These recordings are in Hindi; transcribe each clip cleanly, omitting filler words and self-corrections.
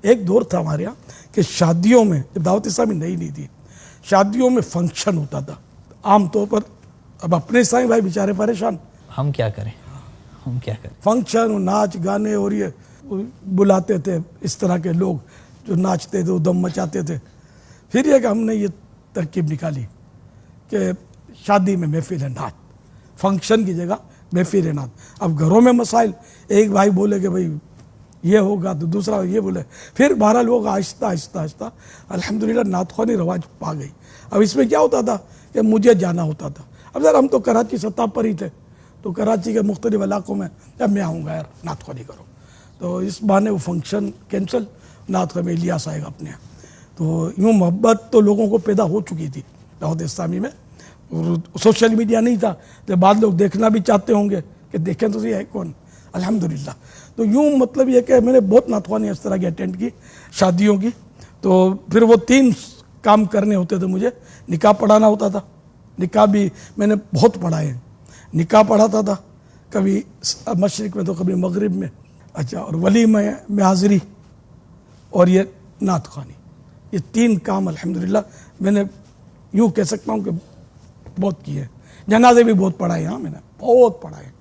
एक दौर था हमारे यहाँ कि शादियों में, जब दावत इस्लामी नई नहीं थी, शादियों में फंक्शन होता था आमतौर पर। अब अपने इस्लामी भाई बेचारे परेशान, हम क्या करें, हम क्या करें। फंक्शन, नाच गाने, और ये बुलाते थे इस तरह के लोग जो नाचते थे, उदम मचाते थे। फिर ये कि हमने ये तरकीब निकाली कि शादी में महफिल नाच, फंक्शन की जगह महफिल नाच। अब घरों में मसाइल, एक भाई बोले कि भाई ये होगा तो दूसरा ये बोले, फिर 12 लोग आहिस्ता आहिस्ता आहिस्ता अल्हम्दुलिल्लाह नातख़्वानी रवाज पा गई। अब इसमें क्या होता था कि मुझे जाना होता था। अब यार हम तो कराची सतह पर ही थे, तो कराची के मुख्तलिफ इलाकों में जब मैं आऊँगा यार नातख़्वानी करो, तो इस बहाने वो फंक्शन कैंसिल, नातख़्वानी में इलियास आएगा अपने यहाँ। तो यूँ मोहब्बत तो लोगों को पैदा हो चुकी थी दावत इस्लामी में, और सोशल मीडिया नहीं था तो बाद लोग देखना भी चाहते होंगे कि देखें तो सही है कौन, अल्हम्दुलिल्लाह। तो यूँ मतलब ये कि मैंने बहुत नातख़्वानी इस तरह की अटेंड की शादियों की। तो फिर वो 3 काम करने होते थे मुझे। निकाह पढ़ाना होता था, निकाह भी मैंने बहुत पढ़ाए हैं। निकाह पढ़ाता था, कभी मशरिक़ में तो कभी मगरिब में। अच्छा, और वलीमा में हाज़िरी और ये नातख़्वानी, ये 3 काम अल्हम्दुलिल्लाह मैंने यूँ कह सकता हूँ कि बहुत किए। जनाजे भी बहुत पढ़ाए, हाँ मैंने बहुत पढ़ाए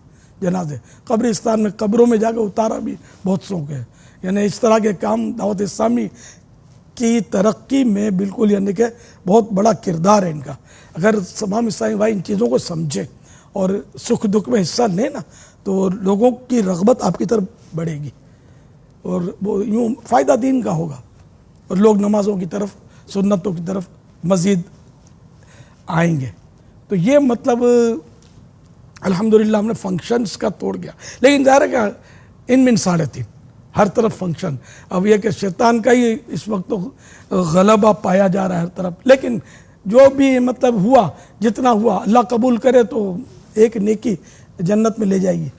जनाजे। कब्रिस्तान में, कब्रों में जाकर उतारा भी बहुत शौक़ है। यानी इस तरह के काम दावत इस्लामी की तरक्की में बिल्कुल, यानी कि बहुत बड़ा किरदार है इनका। अगर तमाम इस्लामी भाई इन चीज़ों को समझें और सुख दुख में हिस्सा लें ना, तो लोगों की रग़बत आपकी तरफ बढ़ेगी और वो यूँ फ़ायदा दीन का होगा, और लोग नमाज़ों की तरफ, सुन्नतों की तरफ मज़ीद आएंगे। तो ये मतलब अल्हम्दुलिल्लाह हमने फंक्शंस का तोड़ गया। लेकिन ज़ाहिर है कि इन 3.5 हर तरफ फंक्शन। अब यह कि शैतान का ही इस वक्त तो गलबा पाया जा रहा है हर तरफ। लेकिन जो भी मतलब हुआ, जितना हुआ, अल्लाह कबूल करे तो एक नेकी जन्नत में ले जाएगी।